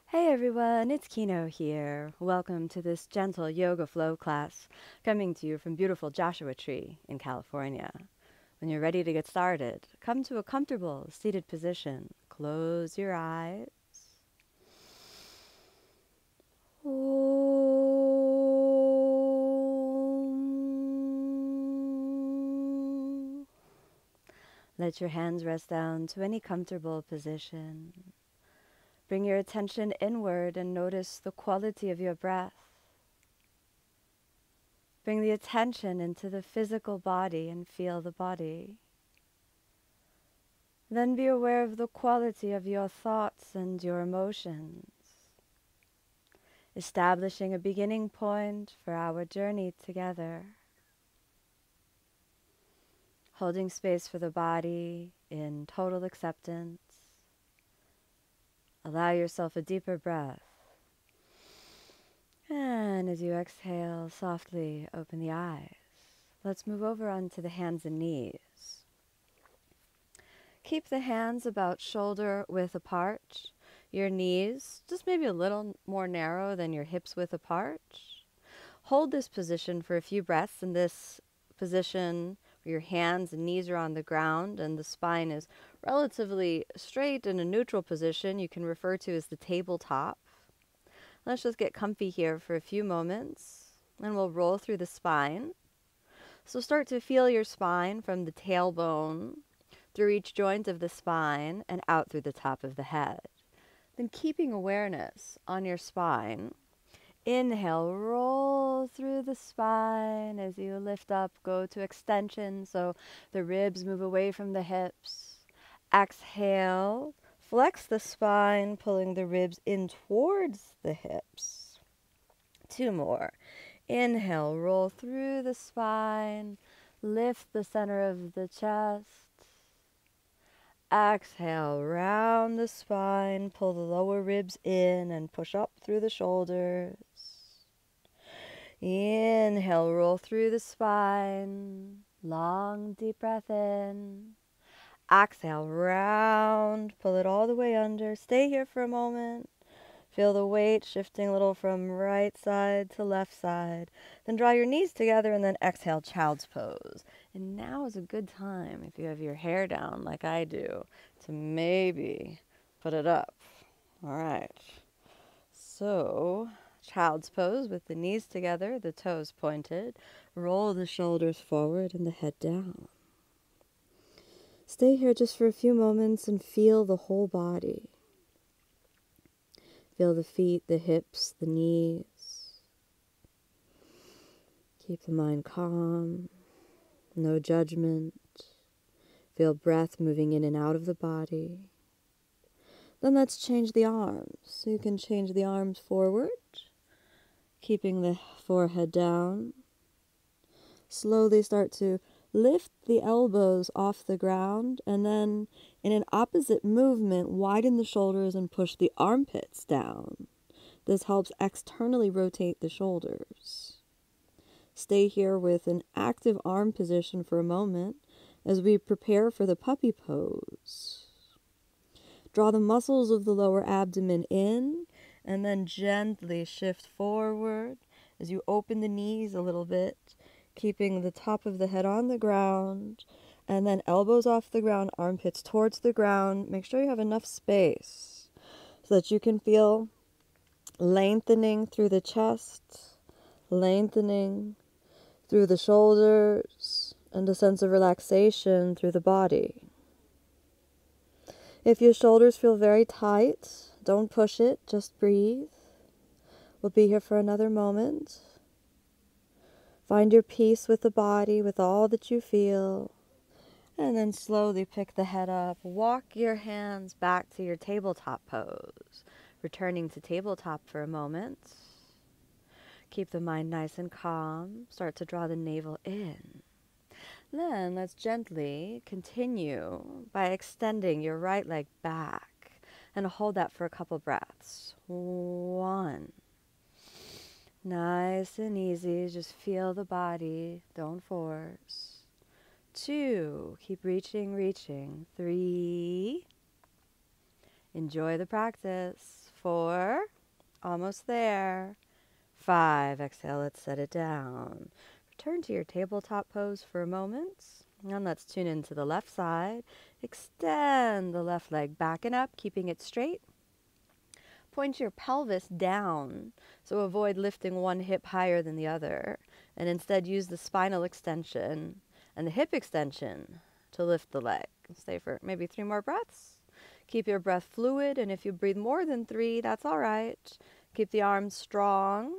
Hey everyone, it's Kino here. Welcome to this gentle yoga flow class coming to you from beautiful Joshua Tree in California. When you're ready to get started, come to a comfortable seated position. Close your eyes. Let your hands rest down to any comfortable position. Bring your attention inward and notice the quality of your breath. Bring the attention into the physical body and feel the body. Then be aware of the quality of your thoughts and your emotions, establishing a beginning point for our journey together. Holding space for the body in total acceptance. Allow yourself a deeper breath. And as you exhale, softly open the eyes. Let's move over onto the hands and knees. Keep the hands about shoulder width apart. Your knees just maybe a little more narrow than your hips width apart. Hold this position for a few breaths. In this position, where your hands and knees are on the ground and the spine is relatively straight in a neutral position, you can refer to as the tabletop. Let's just get comfy here for a few moments, and we'll roll through the spine. So start to feel your spine from the tailbone through each joint of the spine and out through the top of the head. Then keeping awareness on your spine, inhale, roll through the spine as you lift up, go to extension so the ribs move away from the hips. Exhale, flex the spine, pulling the ribs in towards the hips. 2 more. Inhale, roll through the spine, lift the center of the chest. Exhale, round the spine, pull the lower ribs in and push up through the shoulders. Inhale, roll through the spine, long deep breath in. Exhale, round, pull it all the way under. Stay here for a moment. Feel the weight shifting a little from right side to left side. Then draw your knees together and then exhale, child's pose. And now is a good time, if you have your hair down like I do, to maybe put it up. All right. So, child's pose with the knees together, the toes pointed. Roll the shoulders forward and the head down. Stay here just for a few moments and feel the whole body. Feel the feet, the hips, the knees. Keep the mind calm, no judgment. Feel breath moving in and out of the body. Then let's change the arms. So you can change the arms forward, keeping the forehead down. Slowly start to lift the elbows off the ground, and then in an opposite movement, widen the shoulders and push the armpits down. This helps externally rotate the shoulders. Stay here with an active arm position for a moment as we prepare for the puppy pose. Draw the muscles of the lower abdomen in, and then gently shift forward as you open the knees a little bit, keeping the top of the head on the ground, and then elbows off the ground, armpits towards the ground. Make sure you have enough space so that you can feel lengthening through the chest, lengthening through the shoulders, and a sense of relaxation through the body. If your shoulders feel very tight, don't push it, just breathe. We'll be here for another moment. Find your peace with the body, with all that you feel. And then slowly pick the head up. Walk your hands back to your tabletop pose. Returning to tabletop for a moment. Keep the mind nice and calm. Start to draw the navel in. Then let's gently continue by extending your right leg back. And hold that for a couple breaths. 1. Nice and easy, just feel the body, don't force. 2, keep reaching. 3, enjoy the practice. 4, almost there. 5, exhale, let's set it down. Return to your tabletop pose for a moment. And let's tune into the left side. Extend the left leg back and up, keeping it straight. Point your pelvis down, so avoid lifting one hip higher than the other, and instead use the spinal extension and the hip extension to lift the leg. Stay for maybe 3 more breaths. Keep your breath fluid, and if you breathe more than 3, that's all right. Keep the arms strong.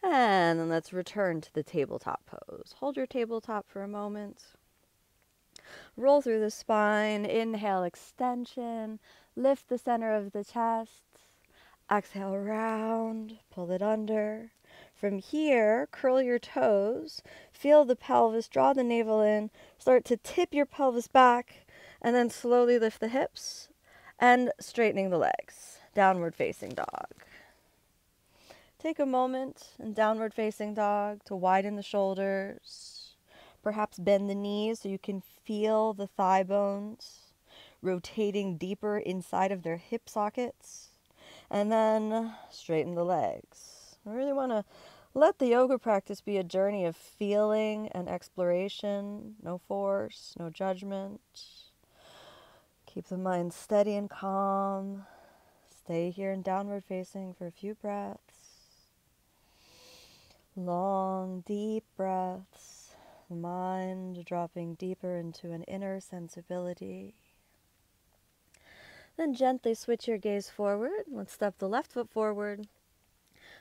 And then let's return to the tabletop pose. Hold your tabletop for a moment. Roll through the spine. Inhale, extension. Lift the center of the chest. Exhale, round. Pull it under. From here, curl your toes. Feel the pelvis. Draw the navel in. Start to tip your pelvis back. And then slowly lift the hips. And straightening the legs. Downward facing dog. Take a moment in downward facing dog to widen the shoulders. Perhaps bend the knees so you can feel the thigh bones rotating deeper inside of their hip sockets. And then straighten the legs. I really want to let the yoga practice be a journey of feeling and exploration. No force, no judgment. Keep the mind steady and calm. Stay here in downward facing for a few breaths. Long, deep breaths, the mind dropping deeper into an inner sensibility. Then gently switch your gaze forward. Let's step the left foot forward,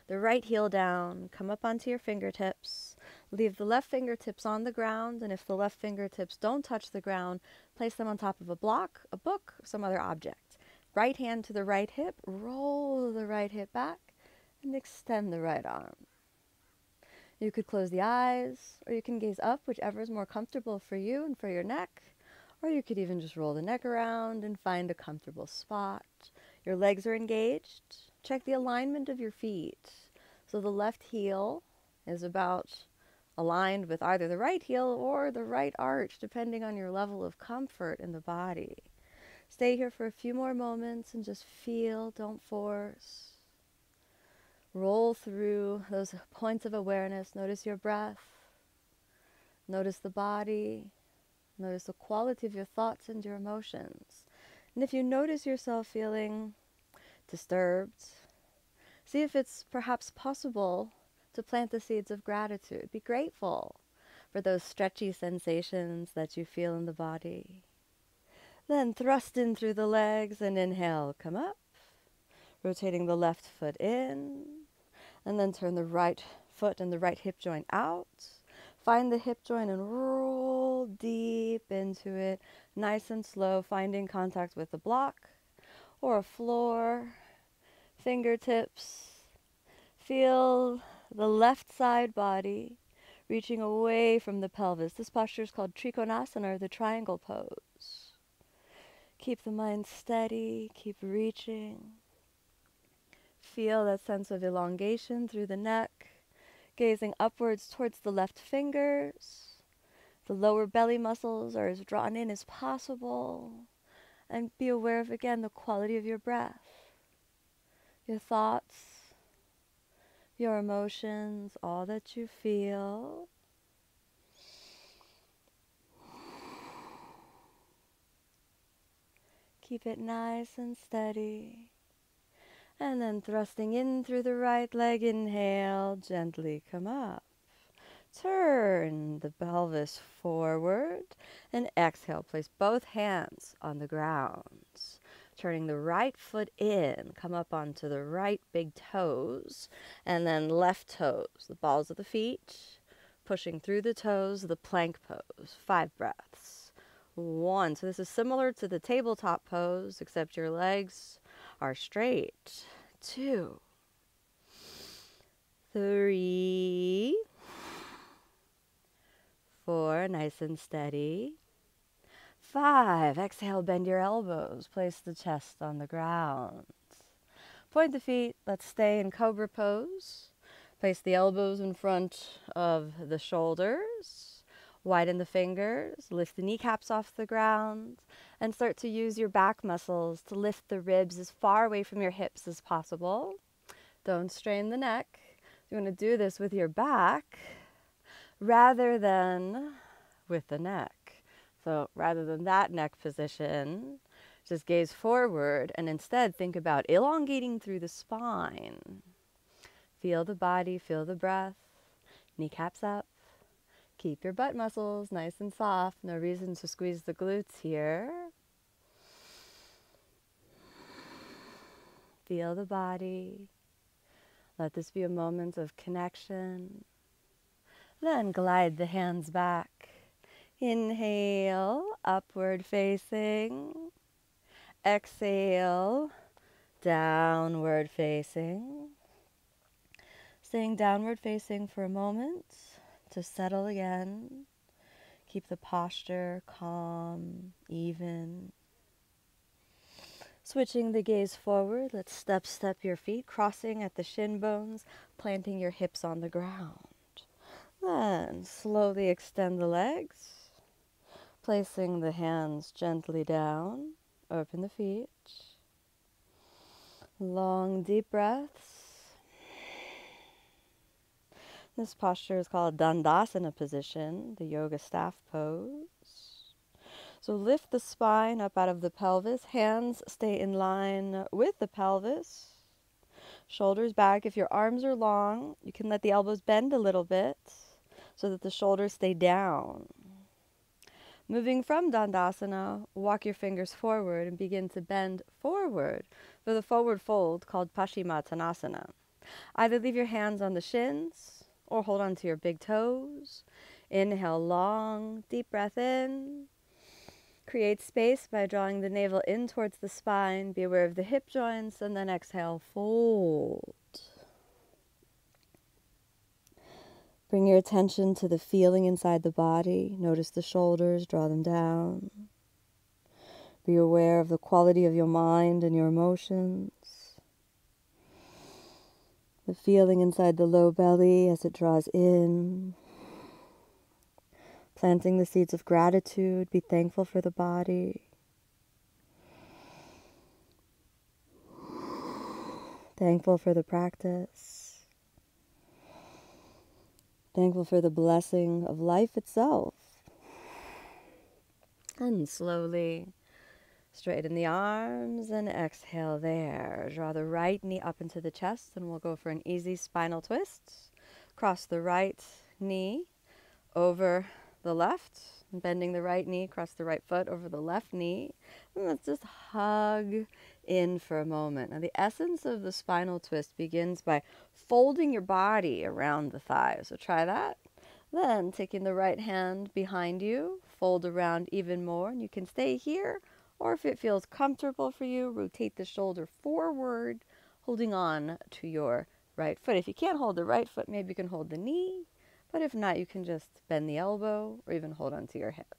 the right heel down, come up onto your fingertips. Leave the left fingertips on the ground, and if the left fingertips don't touch the ground, place them on top of a block, a book, or some other object. Right hand to the right hip, roll the right hip back, and extend the right arm. You could close the eyes, or you can gaze up, whichever is more comfortable for you and for your neck. Or you could even just roll the neck around and find a comfortable spot. Your legs are engaged. Check the alignment of your feet. So the left heel is about aligned with either the right heel or the right arch, depending on your level of comfort in the body. Stay here for a few more moments and just feel, don't force. Roll through those points of awareness. Notice your breath. Notice the body. Notice the quality of your thoughts and your emotions. And if you notice yourself feeling disturbed, see if it's perhaps possible to plant the seeds of gratitude. Be grateful for those stretchy sensations that you feel in the body. Then thrust in through the legs and inhale, come up. Rotating the left foot in. And then turn the right foot and the right hip joint out. Find the hip joint and roll deep into it, nice and slow, finding contact with a block or a floor. Fingertips. Feel the left side body reaching away from the pelvis. This posture is called Trikonasana, or the triangle pose. Keep the mind steady, keep reaching. Feel that sense of elongation through the neck, gazing upwards towards the left fingers. The lower belly muscles are as drawn in as possible. And be aware of, again, the quality of your breath, your thoughts, your emotions, all that you feel. Keep it nice and steady. And then thrusting in through the right leg, inhale, gently come up. Turn the pelvis forward and exhale. Place both hands on the ground. Turning the right foot in, come up onto the right big toes, and then left toes, the balls of the feet, pushing through the toes, the plank pose. 5 breaths. 1. So this is similar to the tabletop pose, except your legs are straight. 2, 3, 4, nice and steady. 5, exhale, bend your elbows, place the chest on the ground. Point the feet, let's stay in cobra pose. Place the elbows in front of the shoulders. Widen the fingers, lift the kneecaps off the ground, And start to use your back muscles to lift the ribs as far away from your hips as possible. Don't strain the neck. You want to do this with your back rather than with the neck. So rather than that neck position, just gaze forward and instead think about elongating through the spine. Feel the body, feel the breath. Kneecaps up. Keep your butt muscles nice and soft. No reason to squeeze the glutes here. Feel the body. Let this be a moment of connection. Then glide the hands back. Inhale, upward facing. Exhale, downward facing. Staying downward facing for a moment to settle again. Keep the posture calm, even. Switching the gaze forward, let's step your feet, crossing at the shin bones, planting your hips on the ground. Then slowly extend the legs, placing the hands gently down, open the feet. Long, deep breaths. This posture is called Dandasana position, the yoga staff pose. So lift the spine up out of the pelvis. Hands stay in line with the pelvis. Shoulders back. If your arms are long, you can let the elbows bend a little bit so that the shoulders stay down. Moving from Dandasana, walk your fingers forward and begin to bend forward for the forward fold called Paschimottanasana. Either leave your hands on the shins or hold on to your big toes. Inhale long, deep breath in. Create space by drawing the navel in towards the spine. Be aware of the hip joints, and then exhale, fold. Bring your attention to the feeling inside the body. Notice the shoulders, draw them down. Be aware of the quality of your mind and your emotions. The feeling inside the low belly as it draws in. Planting the seeds of gratitude. Be thankful for the body. Thankful for the practice. Thankful for the blessing of life itself. And slowly straighten the arms and exhale there. Draw the right knee up into the chest and we'll go for an easy spinal twist. Cross the right knee over the left, bending the right knee, cross the right foot over the left knee. And let's just hug in for a moment. Now the essence of the spinal twist begins by folding your body around the thighs. So try that. Then taking the right hand behind you, fold around even more. And you can stay here, or if it feels comfortable for you, rotate the shoulder forward, holding on to your right foot. If you can't hold the right foot, maybe you can hold the knee. But if not, you can just bend the elbow or even hold onto your hip.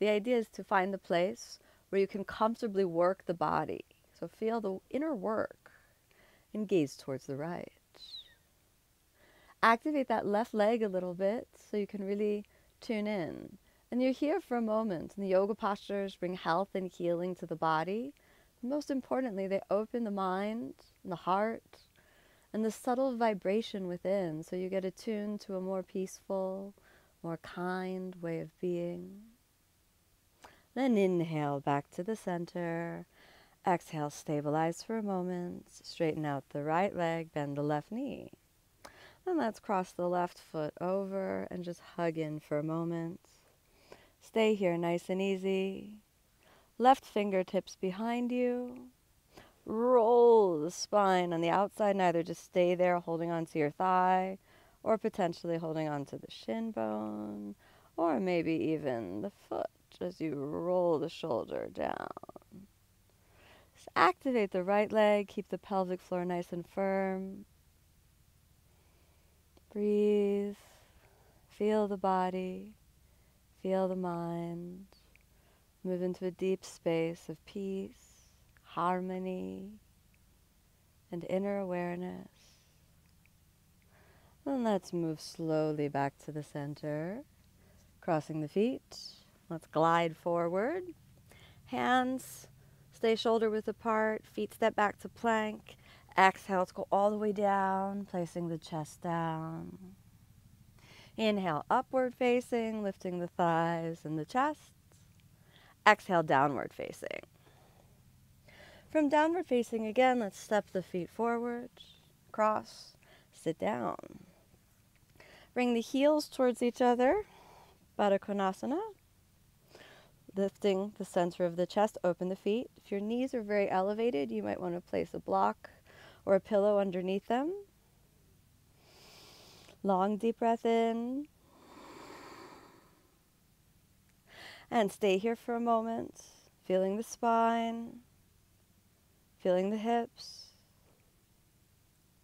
The idea is to find the place where you can comfortably work the body. So feel the inner work and gaze towards the right. Activate that left leg a little bit so you can really tune in. And you're here for a moment. And the yoga postures bring health and healing to the body. Most importantly, they open the mind and the heart and the subtle vibration within, so you get attuned to a more peaceful, more kind way of being. Then inhale back to the center. Exhale, stabilize for a moment. Straighten out the right leg, bend the left knee. Then let's cross the left foot over and just hug in for a moment. Stay here nice and easy. Left fingertips behind you. Roll the spine on the outside and either just stay there holding onto your thigh or potentially holding onto the shin bone or maybe even the foot as you roll the shoulder down. Just activate the right leg, keep the pelvic floor nice and firm. Breathe, feel the body, feel the mind. Move into a deep space of peace, harmony, and inner awareness. Then let's move slowly back to the center, crossing the feet. Let's glide forward. Hands stay shoulder width apart, feet step back to plank. Exhale, let's go all the way down, placing the chest down. Inhale, upward facing, lifting the thighs and the chest. Exhale, downward facing. From downward facing again, let's step the feet forward, cross, sit down. Bring the heels towards each other, Trikonasana. Lifting the center of the chest, open the feet. If your knees are very elevated, you might want to place a block or a pillow underneath them. Long, deep breath in. And stay here for a moment, feeling the spine, feeling the hips.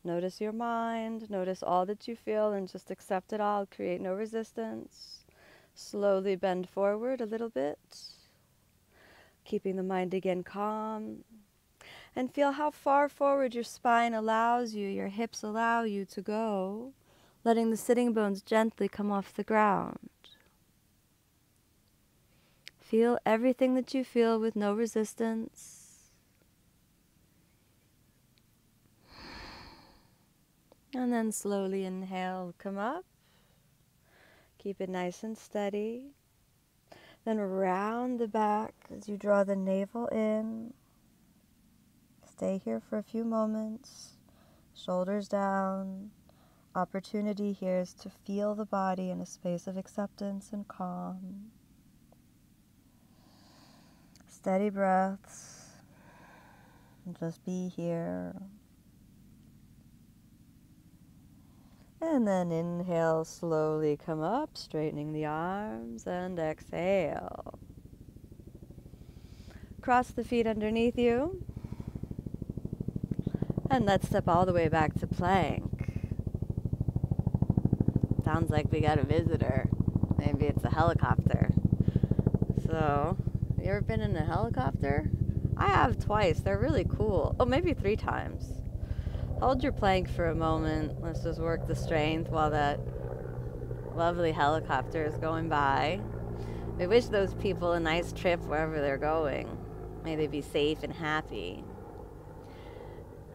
Notice your mind, notice all that you feel, and just accept it all. Create no resistance. Slowly bend forward a little bit, keeping the mind again calm. And feel how far forward your spine allows you, your hips allow you to go, letting the sitting bones gently come off the ground. Feel everything that you feel with no resistance. And then slowly inhale, come up. Keep it nice and steady. Then round the back as you draw the navel in. Stay here for a few moments. Shoulders down. Opportunity here is to feel the body in a space of acceptance and calm. Steady breaths. Just be here. And then inhale, slowly come up, straightening the arms, and exhale. Cross the feet underneath you. And let's step all the way back to plank. Sounds like we got a visitor. Maybe it's a helicopter. So, you ever been in a helicopter? I have twice. They're really cool. Oh, maybe 3 times. Hold your plank for a moment. Let's just work the strength while that lovely helicopter is going by. We wish those people a nice trip wherever they're going. May they be safe and happy.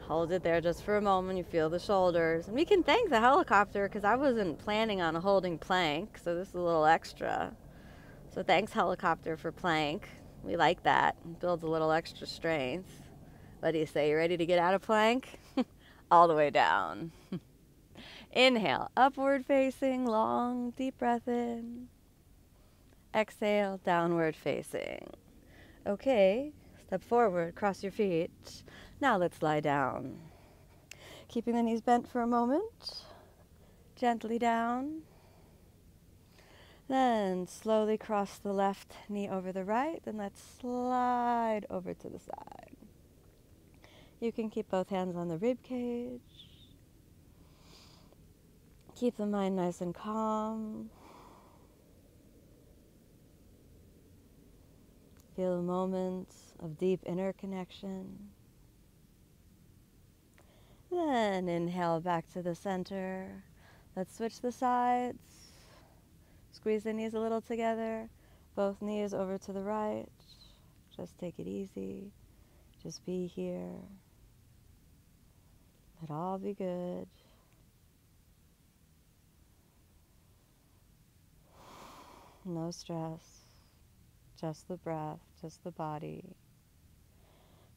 Hold it there just for a moment. You feel the shoulders. And we can thank the helicopter because I wasn't planning on holding plank, so this is a little extra. So thanks, helicopter, for plank. We like that. It builds a little extra strength. What do you say? You ready to get out of plank? All the way down. Inhale, upward facing, long, deep breath in. Exhale, downward facing. Okay, step forward, cross your feet. Now let's lie down. Keeping the knees bent for a moment. Gently down. Then slowly cross the left knee over the right, and let's slide over to the side. You can keep both hands on the rib cage. Keep the mind nice and calm. Feel a moment of deep inner connection. Then inhale back to the center. Let's switch the sides. Squeeze the knees a little together. Both knees over to the right. Just take it easy. Just be here. Let all be good. No stress. Just the breath, just the body.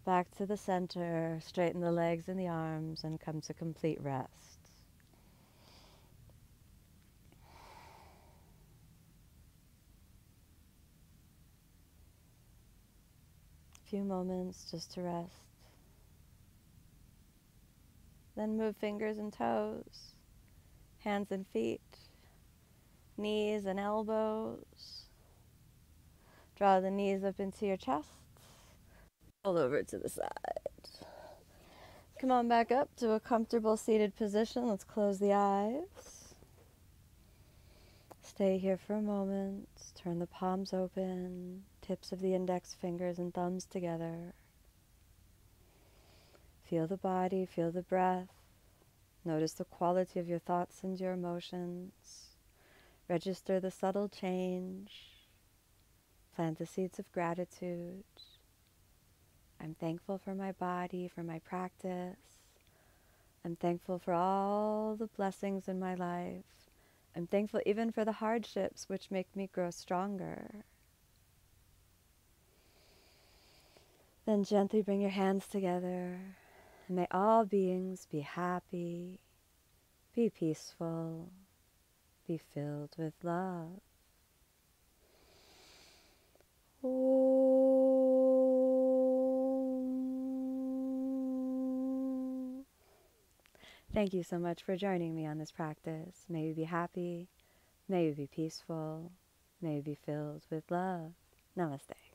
Back to the center. Straighten the legs and the arms and come to complete rest. Few moments just to rest. Then move fingers and toes, hands and feet, knees and elbows. Draw the knees up into your chest. Roll over to the side. Come on back up to a comfortable seated position. Let's close the eyes. Stay here for a moment. Turn the palms open, tips of the index fingers and thumbs together. Feel the body, feel the breath. Notice the quality of your thoughts and your emotions. Register the subtle change. Plant the seeds of gratitude. I'm thankful for my body, for my practice. I'm thankful for all the blessings in my life. I'm thankful even for the hardships which make me grow stronger. Then gently bring your hands together, and may all beings be happy, be peaceful, be filled with love. Om. Thank you so much for joining me on this practice. May you be happy, may you be peaceful, may you be filled with love. Namaste.